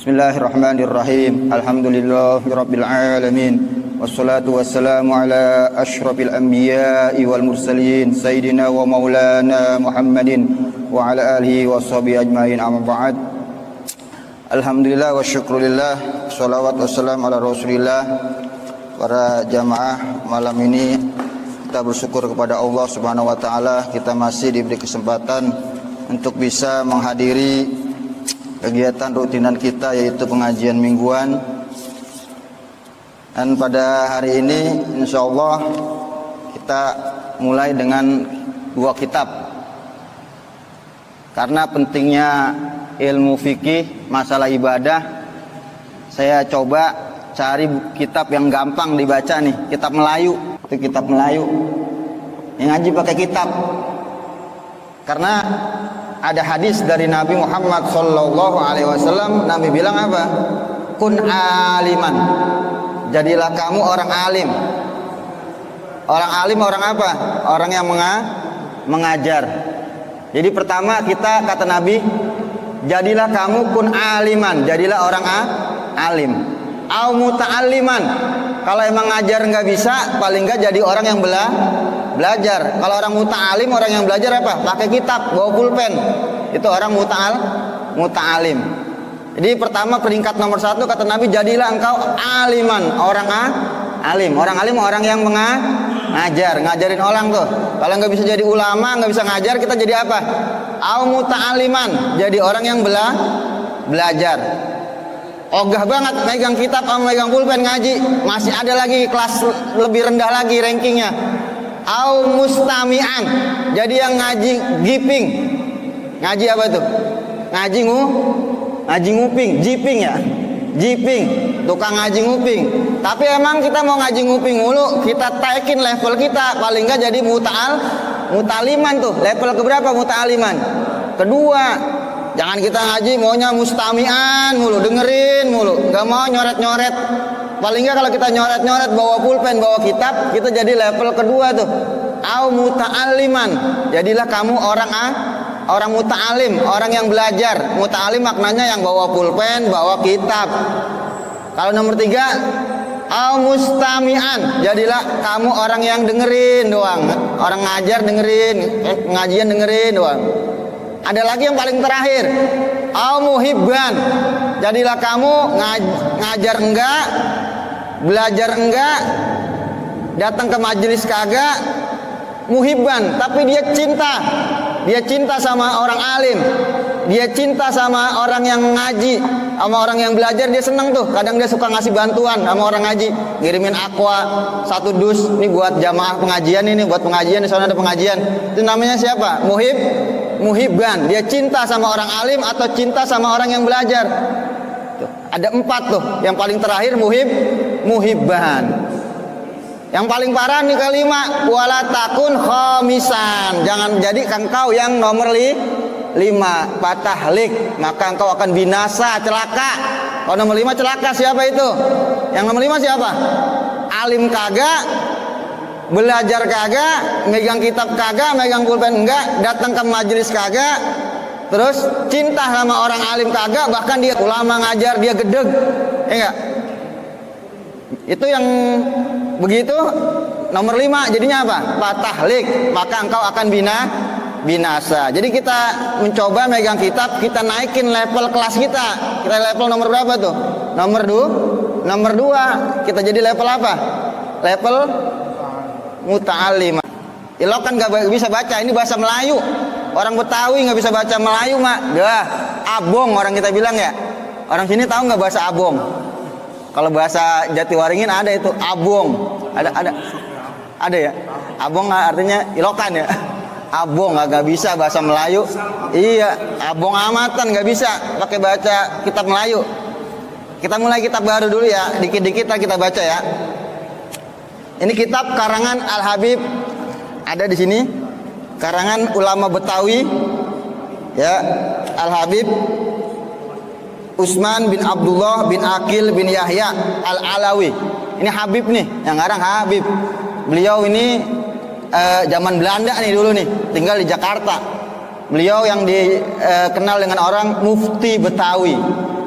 Bismillahirrahmanirrahim. Alhamdulillahirabbil alamin. Wassalatu wassalamu ala asyrafil anbiya'i wal mursalin sayyidina wa maulana Muhammadin wa ala alihi washabihi ajmain. Amma ba'd. Alhamdulillah wa syukrulillah. Shalawat wassalam ala Rasulillah. Para jamaah, malam ini kita bersyukur kepada Allah Subhanahu wa taala, kita masih diberi kesempatan untuk bisa menghadiri kegiatan rutinan kita, yaitu pengajian mingguan. Dan pada hari ini insyaallah kita mulai dengan dua kitab. Karena pentingnya ilmu fikih masalah ibadah, saya coba cari kitab yang gampang dibaca nih, kitab Melayu. Itu kitab Melayu yang ngaji pakai kitab. Karena ada hadis dari Nabi Muhammad sallallahu alaihi wasallam, Nabi bilang apa? Kun aliman. Jadilah kamu orang alim. Orang alim orang apa? Orang yang mengajar. Jadi pertama kita, kata Nabi, jadilah kamu kun aliman, jadilah orang alim. Au muta'alliman. Kalau emang ngajar nggak bisa, paling nggak jadi orang yang belajar. Kalau orang muta'alim, orang yang belajar apa? Pakai kitab, bawa pulpen. Itu orang muta'alim. Jadi pertama peringkat nomor 1 kata Nabi, jadilah engkau aliman, orang alim. Orang alim orang yang ngajarin orang tuh. Kalau nggak bisa jadi ulama, nggak bisa ngajar, kita jadi apa? Au muta'aliman, jadi orang yang belajar. Ogah banget megang kitab sama megang pulpen ngaji. Masih ada lagi kelas lebih rendah lagi rankingnya. Au mustami'an, jadi yang ngaji giping. Ngaji apa itu? Ngaji nguping, jiping ya. Jiping, tukang ngaji nguping. Tapi emang kita mau ngaji nguping mulu, kita taikin level kita, paling enggak jadi muta'aliman tuh. Level keberapa muta'aliman? Kedua. Jangan kita ngaji maunya mustami'an mulu, dengerin mulu, nggak mau nyoret-nyoret. Paling nggak kalau kita nyoret-nyoret bawa pulpen, bawa kitab, kita jadi level kedua tuh. Au muta'alliman, jadilah kamu orang muta'alim, orang yang belajar. Muta'alim maknanya yang bawa pulpen, bawa kitab. Kalau nomor 3, au mustami'an, jadilah kamu orang yang dengerin doang. Orang ngajar dengerin, pengajian dengerin doang. Ada lagi yang paling terakhir, au muhibban, jadilah kamu ngajar enggak, belajar enggak, datang ke majelis kagak, muhibban, tapi dia cinta sama orang alim, dia cinta sama orang yang ngaji, sama orang yang belajar, dia seneng tuh. Kadang dia suka ngasih bantuan sama orang ngaji, ngirimin aqua 1 dus, ini buat jamaah pengajian, ini buat pengajian, di sana ada pengajian. Itu namanya siapa? Muhibban, dia cinta sama orang alim atau cinta sama orang yang belajar. Tuh, ada 4 tuh. Yang paling terakhir muhibban. Yang paling parah nih kelima, wala takun khamisan. Jangan jadi engkau yang nomor 5, patahlik, maka engkau akan binasa, celaka. Kalau nomor 5 celaka, siapa itu? Yang nomor 5 siapa? Alim kagak, belajar kagak, megang kitab kagak, megang pulpen enggak, datang ke majelis kagak, terus cinta sama orang alim kagak, bahkan dia ulama ngajar dia gedeg, ya enggak? Itu yang begitu nomor 5 jadinya apa? Patahlik, maka engkau akan binasa. Jadi kita mencoba megang kitab, kita naikin level kelas kita. Kita level nomor berapa tuh? Nomor 2. Kita jadi level apa? Level muta'allim. Lo kan gak bisa baca, ini bahasa Melayu. Orang Betawi gak bisa baca Melayu mak. Dah, abong orang kita bilang ya. Orang sini tahu gak bahasa abong? Kalau bahasa Jatiwaringin ada itu abong. Ada ya. Abong artinya ilokan ya. Abong gak bisa bahasa Melayu. Iya, abong amatan gak bisa pakai baca kitab Melayu. Kita mulai kitab baru dulu ya. Dikit-dikit kita baca ya. Ini kitab karangan Al-Habib, ada di sini. Karangan ulama Betawi, ya, Al-Habib Utsman bin Abdullah bin Aqil bin Yahya Al-Alawi. Ini Habib nih, yang ngarang Habib. Beliau ini zaman Belanda nih dulu nih, tinggal di Jakarta. Beliau yang dikenal dengan orang Mufti Betawi.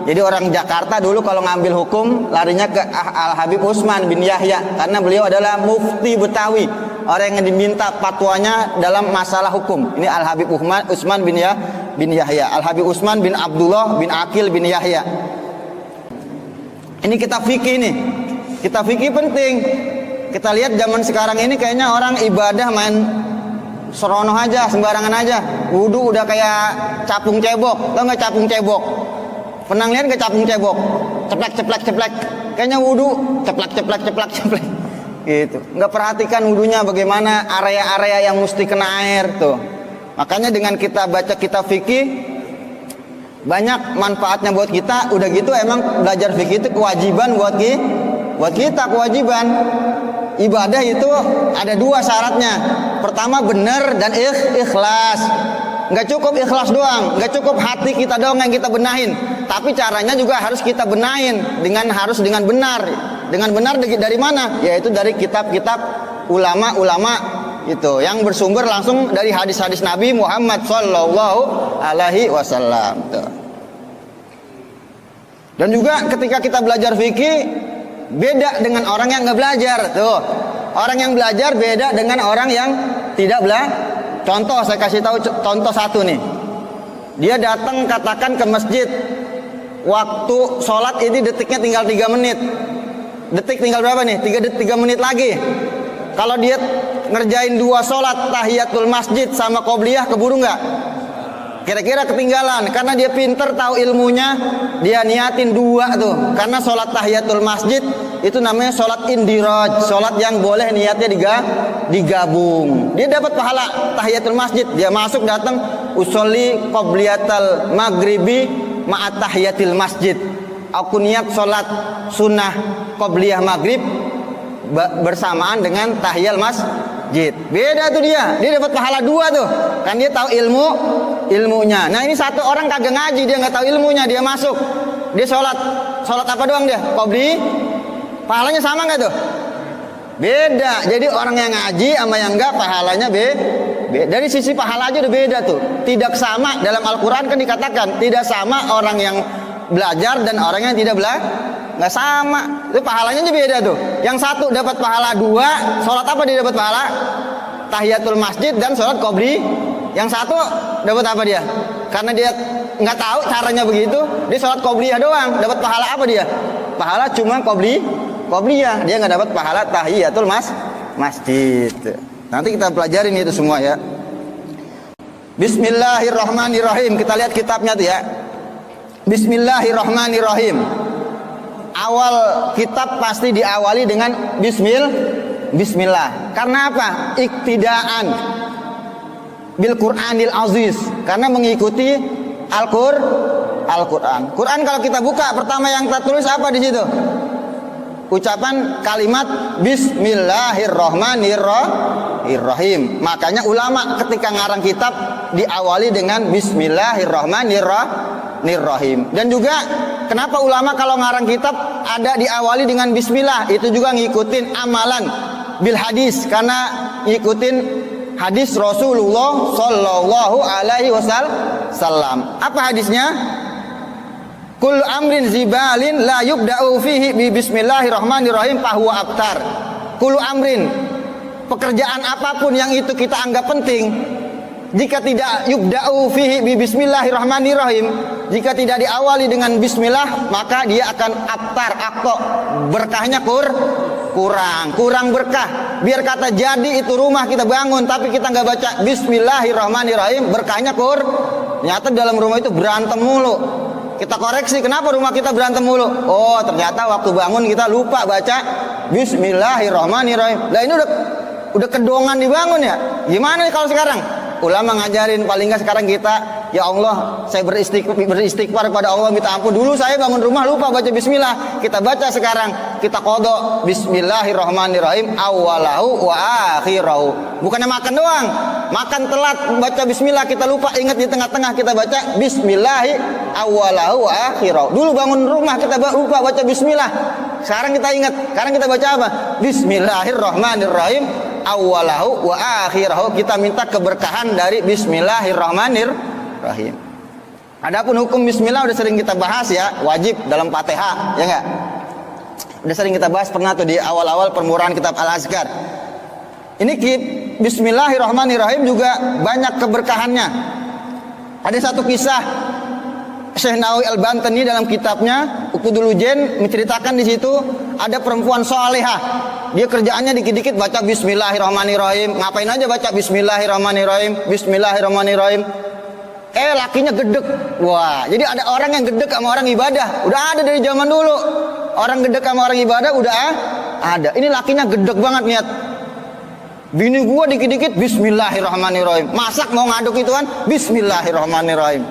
Jadi orang Jakarta dulu kalau ngambil hukum larinya ke Al-Habib Utsman bin Yahya karena beliau adalah mufti Betawi, orang yang diminta fatwanya dalam masalah hukum. Ini Al-Habib Utsman bin Yahya, Al-Habib Utsman bin Abdullah bin Aqil bin Yahya. Ini kitab fikih nih. Kitab fikih penting. Kita lihat zaman sekarang ini kayaknya orang ibadah main serono aja, sembarangan aja. Wudu udah kayak capung cebok. Tahu nggak capung cebok? Pernah lihat nggak capung cebok? Ceplek. Kayaknya wudu ceplek. Gitu. Nggak perhatikan wudunya bagaimana, area-area yang mesti kena air tuh. Makanya dengan kita baca kitab fikih banyak manfaatnya buat kita. Udah gitu emang belajar fikih itu kewajiban buat kita, kewajiban. Ibadah itu ada dua syaratnya. Pertama benar dan ikhlas. Nggak cukup ikhlas doang, nggak cukup hati kita doang yang kita benahin, tapi caranya juga harus kita benahin dengan benar. Dengan benar dari mana? Yaitu dari kitab-kitab ulama-ulama itu yang bersumber langsung dari hadis-hadis Nabi Muhammad Sallallahu Alaihi Wasallam. Dan juga ketika kita belajar fikih beda dengan orang yang nggak belajar tuh. Orang yang belajar beda dengan orang yang tidak belajar. Contoh, saya kasih tahu contoh satu nih. Dia datang katakan ke masjid, waktu sholat ini detiknya tinggal 3 menit. Detik tinggal berapa nih? 3 menit lagi. Kalau dia ngerjain 2 sholat tahiyatul masjid sama qobliyah, keburu nggak? Kira-kira ketinggalan. Karena dia pinter tahu ilmunya, dia niatin 2 tuh. Karena sholat tahiyatul masjid itu namanya sholat indiraj, sholat yang boleh niatnya digabung. Dia dapat pahala tahiyatul masjid. Dia masuk datang usolli qobliyatal maghribi ma'at tahiyatil masjid. Aku niat sholat sunnah qobliyah maghrib bersamaan dengan tahiyal masjid. Beda tuh dia dapat pahala 2 tuh. Kan dia tahu ilmunya. Nah ini satu orang kagak ngaji, dia nggak tahu ilmunya, dia masuk, dia sholat apa doang dia? Qobli. Pahalanya sama nggak tuh? Beda. Jadi orang yang ngaji sama yang enggak pahalanya beda. Dari sisi pahala aja udah beda tuh. Tidak sama. Dalam Al-Quran kan dikatakan tidak sama orang yang belajar dan orang yang tidak belajar. Nggak sama. Itu pahalanya aja beda tuh. Yang satu dapat pahala 2. Sholat apa dia dapat pahala? Tahiyatul masjid dan sholat qobli. Yang satu dapat apa dia? Karena dia nggak tahu caranya begitu, dia sholat qobliyah doang. Dapat pahala apa dia? Pahala cuma qobliyah, dia nggak dapat pahala tahiyatul masjid. Nanti kita pelajarin itu semua ya. Bismillahirrahmanirrahim. Kita lihat kitabnya tuh ya. Bismillahirrahmanirrahim. Awal kitab pasti diawali dengan Bismillah. Karena apa? Iktidaan bil Qur'anil Aziz. Karena mengikuti Al-Quran. Quran kalau kita buka pertama yang kita tulis apa di situ? Ucapan kalimat Bismillahirrahmanirrahim. Makanya ulama ketika ngarang kitab diawali dengan Bismillahirrahmanirrahim. Dan juga kenapa ulama kalau ngarang kitab ada diawali dengan Bismillah? Itu juga ngikutin amalan bil hadis, karena ngikutin hadis Rasulullah Sallallahu Alaihi Wasallam. Apa hadisnya? Kul amrin zibalin la yubda'u fihi bi Bismillahirrahmanirrahim fahuwa abtar. Kul amrin, pekerjaan apapun yang itu kita anggap penting, jika tidak yubda'u fihi bi Bismillahirrahmanirrahim, jika tidak diawali dengan Bismillah, maka dia akan abtar, akto, berkahnya kurang berkah. Biar kata jadi itu rumah kita bangun, tapi kita nggak baca Bismillahirrahmanirrahim, berkahnya ternyata dalam rumah itu berantem mulu. Kita koreksi, kenapa rumah kita berantem mulu? Oh, ternyata waktu bangun kita lupa baca Bismillahirrahmanirrahim. Nah ini udah kedongan dibangun ya. Gimana nih kalau sekarang? Ulama ngajarin, paling nggak sekarang kita, ya Allah, saya beristighfar kepada Allah, minta ampun. Dulu saya bangun rumah lupa baca Bismillah. Kita baca sekarang, kita qadha Bismillahirrahmanirrahim awalahu wa akhirahu. Bukannya makan doang, makan telat baca Bismillah kita lupa, ingat di tengah-tengah kita baca Bismillahi awalahu wa akhirahu. Dulu bangun rumah kita lupa baca Bismillah. Sekarang kita ingat, sekarang kita baca apa? Bismillahirrahmanirrahim awalahu wa akhirahu. Kita minta keberkahan dari Bismillahirrahmanirrahim. Adapun hukum bismillah udah sering kita bahas ya, wajib dalam Fatihah, ya enggak? Udah sering kita bahas pernah tuh di awal-awal permurahan kitab Al-Azkar. Ini bismillahirrahmanirrahim juga banyak keberkahannya. Ada satu kisah Syekh Nawawi Al-Bantani dalam kitabnya Uqudul Ujen menceritakan di situ ada perempuan salehah. Dia kerjaannya dikit-dikit baca bismillahirrahmanirrahim. Ngapain aja baca bismillahirrahmanirrahim, bismillahirrahmanirrahim. Lakinya gedek. Wah, jadi ada orang yang gedek sama orang ibadah. Udah ada dari zaman dulu. Orang gedek sama orang ibadah udah ada. Ini lakinya gedek banget niat. Bini gua dikit-dikit bismillahirrahmanirrahim. Masak mau ngaduk itu kan bismillahirrahmanirrahim.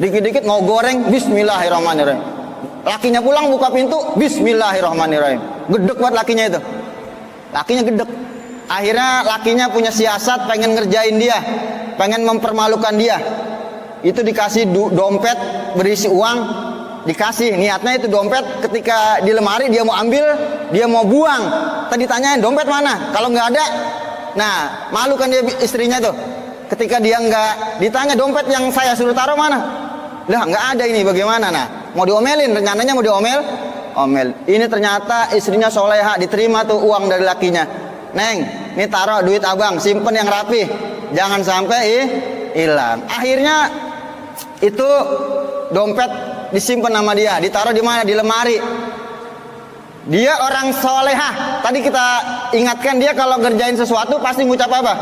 Dikit-dikit mau goreng bismillahirrahmanirrahim. Lakinya pulang buka pintu bismillahirrahmanirrahim. Gedek buat lakinya itu. Lakinya gedek. Akhirnya lakinya punya siasat pengen ngerjain dia, pengen mempermalukan dia. Itu dikasih dompet berisi uang, dikasih, niatnya itu dompet ketika di lemari dia mau ambil, dia mau buang. Tadi tanyain dompet mana? Kalau nggak ada, nah malu kan dia istrinya tuh. Ketika dia nggak ditanya dompet yang saya suruh taruh mana? Lah nggak ada ini bagaimana? Nah mau diomelin, rencananya mau omel. Ini ternyata istrinya soleha, diterima tuh uang dari lakinya. Neng, ini taruh duit abang, simpen yang rapi, jangan sampai hilang. Akhirnya itu dompet disimpan sama dia, ditaruh di mana? Di lemari. Dia orang solehah. Tadi kita ingatkan dia kalau ngerjain sesuatu pasti ngucap apa?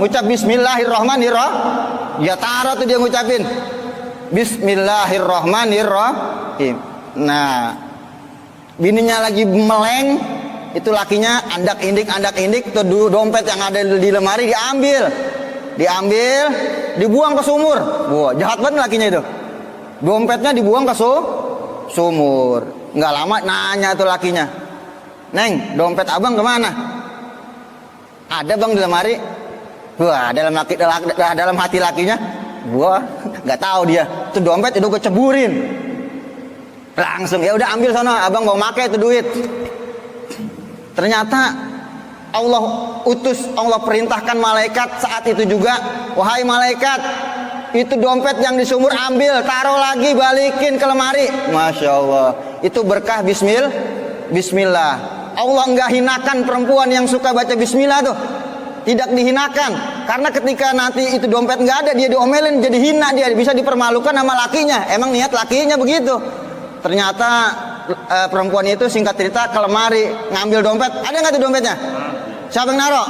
Ngucap bismillahirrahmanirrahim. Ya taruh tuh dia ngucapin bismillahirrahmanirrahim. Nah, bininya lagi meleng, itu lakinya andak indik tuh dompet yang ada di lemari diambil, dibuang ke sumur. Wah, jahat banget lakinya itu. Dompetnya dibuang ke sumur. Nggak lama nanya tuh lakinya, Neng, dompet abang kemana? Ada bang di lemari. Wah, dalam hati lakinya, wah, nggak tahu dia. Tuh dompet itu gue ceburin. Langsung ya udah ambil sana, abang mau pakai itu duit. Ternyata Allah perintahkan malaikat saat itu juga, wahai malaikat, itu dompet yang di sumur ambil, taruh lagi, balikin ke lemari. Masya Allah, itu berkah bismillah. Allah enggak hinakan perempuan yang suka baca bismillah tuh, tidak dihinakan. Karena ketika nanti itu dompet nggak ada, dia diomelin, jadi hina, dia bisa dipermalukan sama lakinya. Emang niat lakinya begitu. Ternyata perempuan itu singkat cerita ke lemari ngambil dompet. Ada nggak tuh dompetnya? Siapa yang naruh?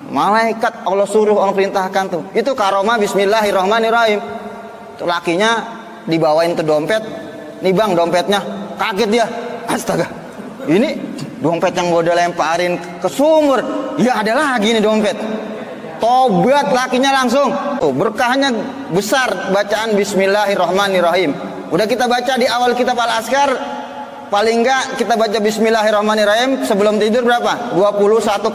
Malaikat. Allah suruh, Allah perintahkan tuh. Itu karomah bismillahirrahmanirrahim. Tuh lakinya dibawain tuh dompet. Nih bang dompetnya. Kaget dia. Astaga, ini dompet yang gue udah lemparin ke sumur. Ya ada lagi nih dompet. Tobat lakinya langsung. Tuh berkahnya besar bacaan bismillahirrahmanirrahim. Udah kita baca di awal kitab Al-Azkar, paling enggak kita baca bismillahirrahmanirrahim sebelum tidur berapa? 21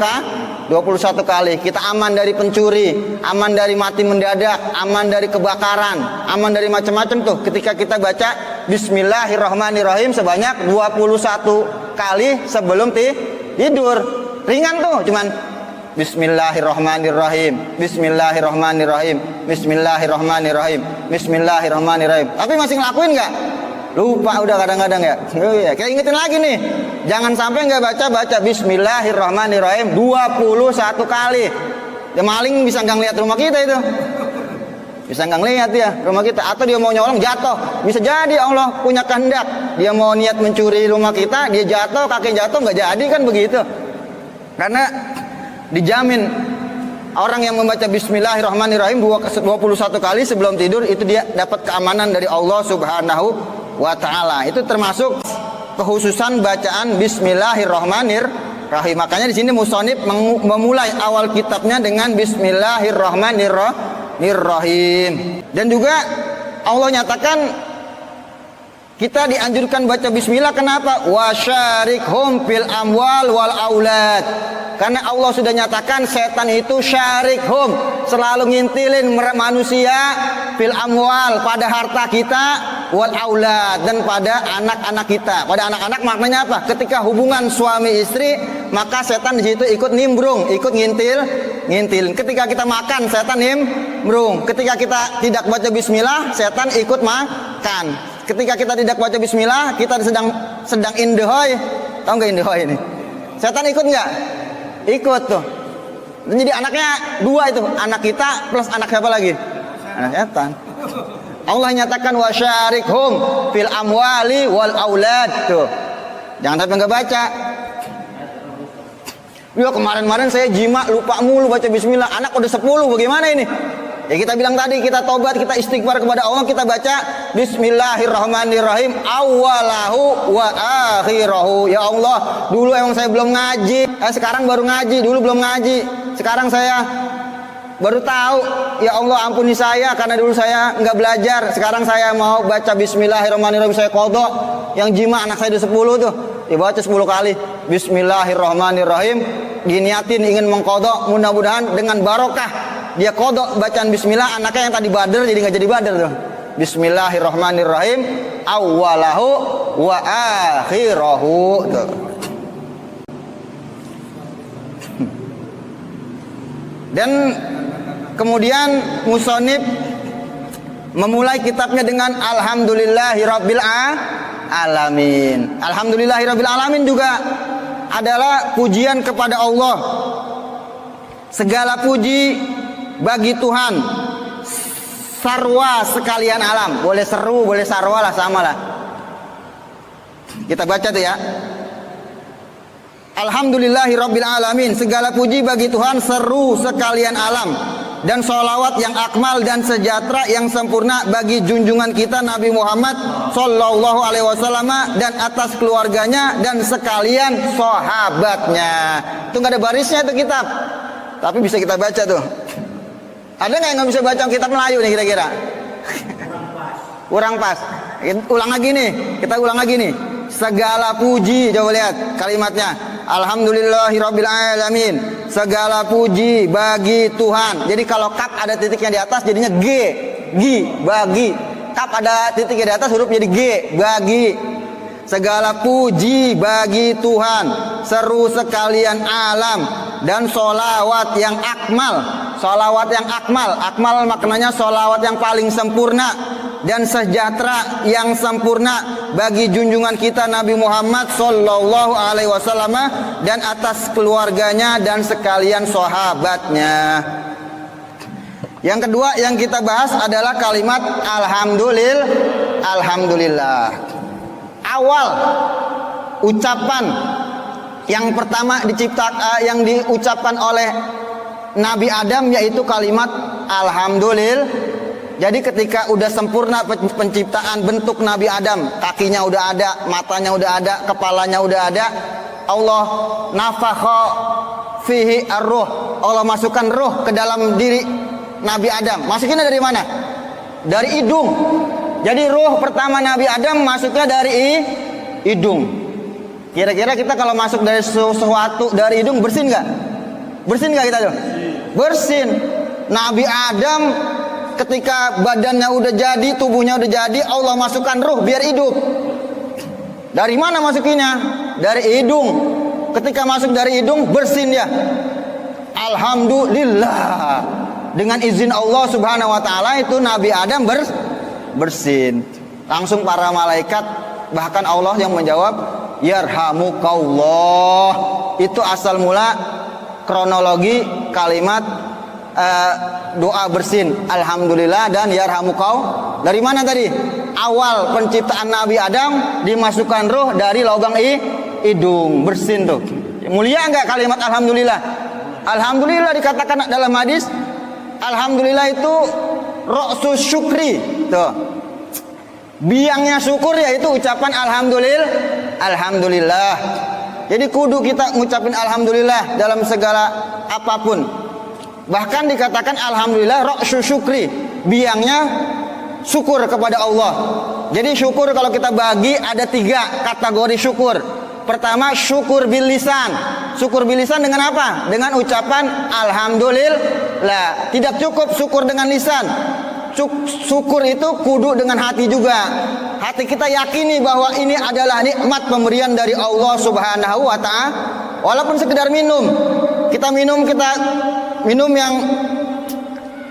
kali. Kita aman dari pencuri, aman dari mati mendadak, aman dari kebakaran, aman dari macam-macam tuh ketika kita baca bismillahirrahmanirrahim sebanyak 21 kali sebelum tidur. Ringan tuh, cuman bismillahirrahmanirrahim, bismillahirrahmanirrahim, bismillahirrahmanirrahim, bismillahirrahmanirrahim. Tapi masih ngelakuin nggak? Lupa udah kadang-kadang ya. Oh iya, kayak ingetin lagi nih. Jangan sampai nggak baca bismillahirrahmanirrahim 21 kali. Ya maling bisa nggak ngeliat rumah kita itu. Bisa nggak ngeliat ya rumah kita. Atau dia mau nyolong jatuh. Bisa jadi Allah punya kehendak. Dia mau niat mencuri rumah kita, dia jatuh, kaki jatuh, nggak jadi kan begitu. Karena dijamin orang yang membaca bismillahirrahmanirrahim 21 kali sebelum tidur itu dia dapat keamanan dari Allah Subhanahu wa taala. Itu termasuk kekhususan bacaan bismillahirrahmanirrahim. Makanya di sini musonib memulai awal kitabnya dengan bismillahirrahmanirrahim. Dan juga Allah nyatakan kita dianjurkan baca bismillah. Kenapa? Wasyarikhum fil amwal wal aulad. Karena Allah sudah nyatakan setan itu syarikhum, selalu ngintilin manusia fil amwal pada harta kita, wal aulad, dan pada anak-anak kita. Pada anak-anak maknanya apa? Ketika hubungan suami istri, maka setan di situ ikut nimbrung, ikut ngintil. Ketika kita makan, setan nimbrung. Ketika kita tidak baca bismillah, setan ikut makan. Ketika kita tidak baca bismillah, kita sedang indehoy. Tahu nggak indehoy ini? Setan ikut nggak? Ikut tuh. Jadi anaknya dua itu, anak kita plus anak siapa lagi? Anak setan. Allah nyatakan wasyarikhum fil amwali wal aulad tuh. Jangan sampai nggak baca. Ya kemarin saya jima lupa mulu baca bismillah. Anak udah 10, bagaimana ini? Ya kita bilang tadi, kita tobat, kita istighfar kepada Allah, kita baca bismillahirrahmanirrahim awalahu wa akhirahu. Ya Allah, dulu emang saya belum ngaji, sekarang baru ngaji. Dulu belum ngaji, sekarang saya baru tahu. Ya Allah, ampuni saya karena dulu saya nggak belajar. Sekarang saya mau baca bismillahirrahmanirrahim, saya qadha. Yang jima anak saya udah 10 tuh, dibaca 10 kali bismillahirrahmanirrahim, diniatin ingin mengqadha, mudah-mudahan dengan barokah dia kodok bacaan bismillah, anaknya yang tadi badar jadi nggak jadi badar tuh. Bismillahirrahmanirrahim awalahu wa akhirahu tuh. Dan kemudian musonib memulai kitabnya dengan alhamdulillahirabbil alamin. Alhamdulillahirabbil alamin juga adalah pujian kepada Allah. Segala puji bagi Tuhan, sarwa sekalian alam. Boleh seru, boleh sarwa lah, sama lah. Kita baca tuh ya. Alhamdulillahirabbil alamin. Segala puji bagi Tuhan, seru sekalian alam, dan sholawat yang akmal dan sejahtera yang sempurna bagi junjungan kita Nabi Muhammad sallallahu alaihi wasallam dan atas keluarganya dan sekalian sahabatnya. Itu nggak ada barisnya itu kitab, tapi bisa kita baca tuh. Ada nggak yang nggak bisa baca kitab Melayu nih kira-kira? Kurang pas. Ulang lagi nih, kita ulang lagi nih. Segala puji, coba lihat kalimatnya. Alhamdulillahirabbil alamin. Segala puji bagi Tuhan. Jadi kalau kaf ada titiknya di atas jadinya G, bagi. Kaf ada titiknya di atas huruf jadi G, bagi. Segala puji bagi Tuhan, seru sekalian alam, dan sholawat yang akmal. Sholawat yang akmal maknanya sholawat yang paling sempurna dan sejahtera yang sempurna bagi junjungan kita Nabi Muhammad sallallahu alaihi wasallam dan atas keluarganya dan sekalian sahabatnya. Yang kedua yang kita bahas adalah kalimat alhamdulillah. Awal ucapan yang pertama yang diucapkan oleh Nabi Adam yaitu kalimat alhamdulillah. Jadi ketika udah sempurna penciptaan bentuk Nabi Adam, kakinya udah ada, matanya udah ada, kepalanya udah ada, Allah nafakha fihi ar-ruh. Allah masukkan ruh ke dalam diri Nabi Adam. Masukinnya dari mana? Dari hidung. Jadi ruh pertama Nabi Adam masuknya dari hidung. Kira-kira kita kalau masuk dari sesuatu dari hidung bersin nggak? Bersin nggak kita tuh? Bersin. Nabi Adam ketika badannya udah jadi, tubuhnya udah jadi, Allah masukkan ruh biar hidup. Dari mana masukinnya? Dari hidung. Ketika masuk dari hidung bersin dia. Alhamdulillah. Dengan izin Allah Subhanahu wa taala itu Nabi Adam bersin. Langsung para malaikat, bahkan Allah yang menjawab yarhamukallah. Itu asal mula kronologi kalimat doa bersin alhamdulillah dan yarhamukau. Dari mana tadi? Awal penciptaan Nabi Adam dimasukkan ruh dari lubang hidung, bersin tuh. Mulia enggak kalimat alhamdulillah? Alhamdulillah dikatakan dalam hadis, alhamdulillah itu ra'sus syukri tuh. Biangnya syukur yaitu ucapan alhamdulillah. Jadi kudu kita ngucapin alhamdulillah dalam segala apapun. Bahkan dikatakan alhamdulillah ra'su syukri, biangnya syukur kepada Allah. Jadi syukur kalau kita bagi ada 3 kategori syukur. Pertama syukur bil lisan. Syukur bil lisan dengan apa? Dengan ucapan alhamdulillah. Tidak cukup syukur dengan lisan. syukur itu kudu dengan hati juga. Hati kita yakini bahwa ini adalah nikmat pemberian dari Allah Subhanahu wa ta'ala. Walaupun sekedar minum. Kita minum yang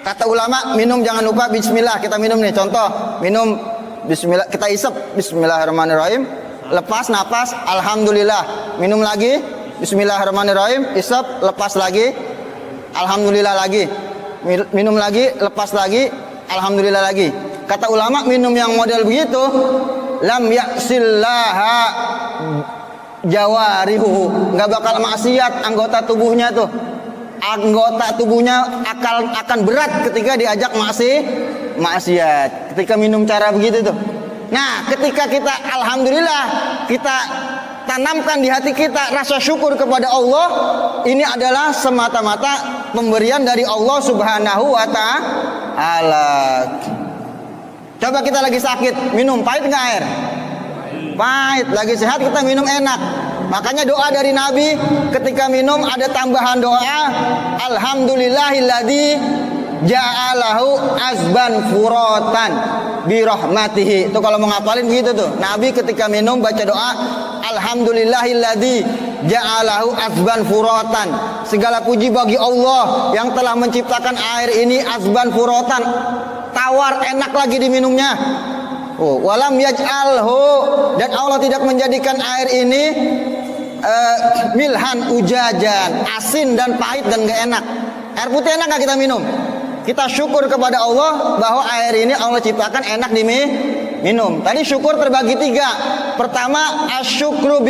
kata ulama, minum jangan lupa bismillah. Kita minum nih, contoh, minum bismillah, kita isep bismillahirrahmanirrahim, lepas napas alhamdulillah. Minum lagi bismillahirrahmanirrahim, isep, lepas lagi alhamdulillah lagi. Minum lagi, lepas lagi, alhamdulillah lagi. Kata ulama, minum yang model begitu, lam yaksillaha jawarihu, nggak bakal maksiat anggota tubuhnya tuh. Anggota tubuhnya akan berat ketika diajak maksiat. Ketika minum cara begitu tuh. Nah, ketika kita alhamdulillah, kita tanamkan di hati kita rasa syukur kepada Allah, ini adalah semata-mata pemberian dari Allah Subhanahu wa ta'ala. Coba kita lagi sakit, minum pahit nggak air? Pahit. Lagi sehat kita minum enak. Makanya doa dari Nabi ketika minum ada tambahan doa, alhamdulillahilladzi ja'alahu azban furatan birahmatihi. Itu kalau mau ngapalin begitu tuh. Nabi ketika minum baca doa, alhamdulillahilladzi ja'alahu azban furatan. Segala puji bagi Allah yang telah menciptakan air ini azban furatan, tawar enak lagi diminumnya. Walam yaj'alhu, dan Allah tidak menjadikan air ini milhan ujajan, asin dan pahit dan gak enak. Air putih enak gak kita minum? Kita syukur kepada Allah bahwa air ini Allah ciptakan enak diminum. Tadi syukur terbagi tiga. Pertama asyukru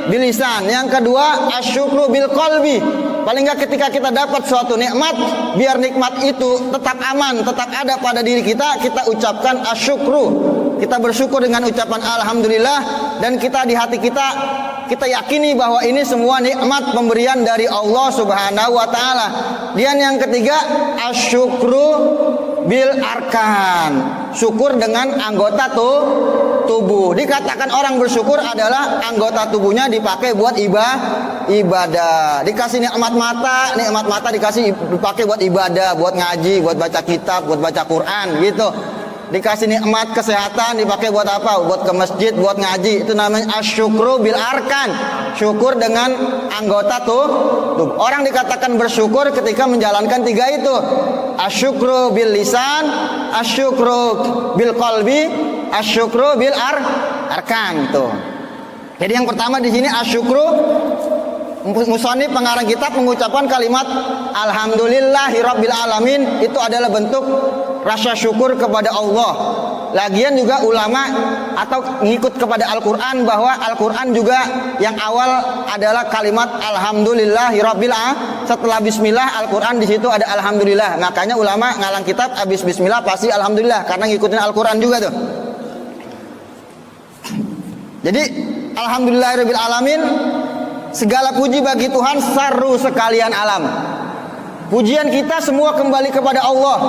bilisan, yang kedua asyukru bil qalbi. Paling nggak ketika kita dapat suatu nikmat, biar nikmat itu tetap aman, tetap ada pada diri kita, kita ucapkan asyukru. Kita bersyukur dengan ucapan alhamdulillah, dan kita di hati kita yakini bahwa ini semua nikmat pemberian dari Allah Subhanahu wa ta'ala. Dan yang ketiga asyukru bil arkan, syukur dengan anggota tubuh. Dikatakan orang bersyukur adalah anggota tubuhnya dipakai buat ibadah. Dikasih nikmat mata dipakai buat ibadah, buat ngaji, buat baca kitab, buat baca Quran gitu. Dikasih nikmat kesehatan dipakai buat apa? Buat ke masjid, buat ngaji. Itu namanya asyukru bil arkan, syukur dengan anggota tubuh. Orang dikatakan bersyukur ketika menjalankan tiga itu: asyukru bil lisan, asyukru bil qalbi, asyukru bil arkan tuh. Jadi yang pertama di sini asyukru, musannif pengarang kitab mengucapkan kalimat alhamdulillahirabbil alamin, itu adalah bentuk rasa syukur kepada Allah. Lagian juga ulama atau ngikut kepada Al-Qur'an bahwa Al-Qur'an juga yang awal adalah kalimat alhamdulillahirabbil alamin. Setelah bismillah Al-Qur'an di situ ada alhamdulillah. Makanya ulama ngalang kitab habis bismillah pasti alhamdulillah karena ngikutin Al-Qur'an juga tuh. Jadi alhamdulillahirabbil alamin, segala puji bagi Tuhan saru sekalian alam. Pujian kita semua kembali kepada Allah.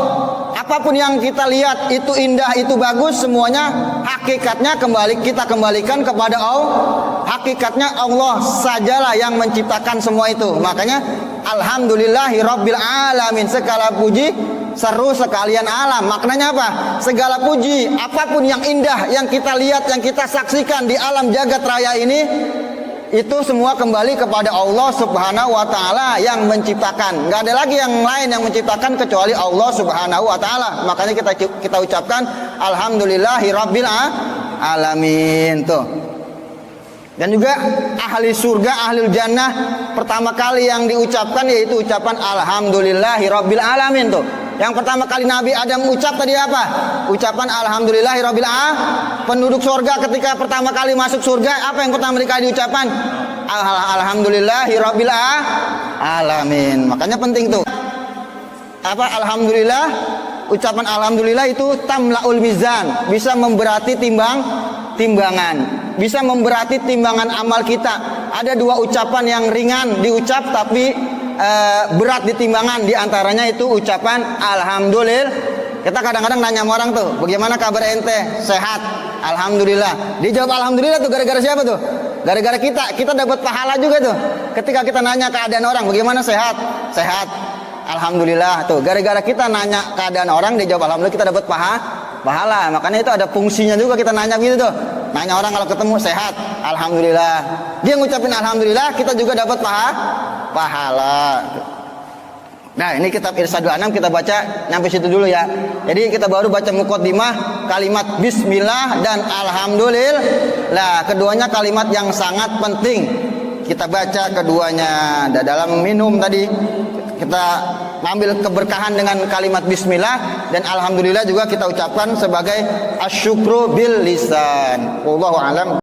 Apapun yang kita lihat itu indah, itu bagus, semuanya hakikatnya kita kembalikan kepada Allah. Hakikatnya Allah sajalah yang menciptakan semua itu. Makanya alhamdulillahirabbil alamin, segala puji seru sekalian alam. Maknanya apa? Segala puji, apapun yang indah yang kita lihat, yang kita saksikan di alam jagat raya ini, itu semua kembali kepada Allah Subhanahu wa ta'ala yang menciptakan. Nggak ada lagi yang lain yang menciptakan kecuali Allah Subhanahu wa ta'ala. Makanya kita ucapkan alhamdulillahirabbil alamin tuh. Dan juga ahli surga, ahli jannah, pertama kali yang diucapkan yaitu ucapan alhamdulillahirabbil alamin tuh. Yang pertama kali Nabi Adam ucap tadi apa? Ucapan alhamdulillahirabbil alamin. Penduduk surga ketika pertama kali masuk surga, apa yang pertama kali diucapkan? Alhamdulillahirabbil alamin. Makanya penting tuh. Apa alhamdulillah? Ucapan alhamdulillah itu tamlaul mizan, bisa memberati timbangan, bisa memberati timbangan amal kita. Ada dua ucapan yang ringan diucap tapi berat di timbangan, diantaranya itu ucapan alhamdulillah. Kita kadang-kadang nanya sama orang tuh, bagaimana kabar ente? Sehat, alhamdulillah. Dia jawab alhamdulillah tuh gara-gara siapa tuh? Gara-gara kita dapat pahala juga tuh. Ketika kita nanya keadaan orang, bagaimana sehat? Sehat. alhamdulillah. Tuh, gara-gara kita nanya keadaan orang, dia jawab alhamdulillah, kita dapat pahala. Makanya itu ada fungsinya juga kita nanya gitu tuh. Nanya orang kalau ketemu sehat, alhamdulillah. Dia ngucapin alhamdulillah, kita juga dapat pahala. Nah, ini kitab Irsyadul Anam kita baca nyampe situ dulu ya. Jadi kita baru baca muqaddimah kalimat bismillah dan alhamdulillah. Nah, keduanya kalimat yang sangat penting. Kita baca keduanya. Dalam minum tadi kita ambil keberkahan dengan kalimat bismillah, dan alhamdulillah juga kita ucapkan sebagai asyukru bil lisan. Wallahu alam.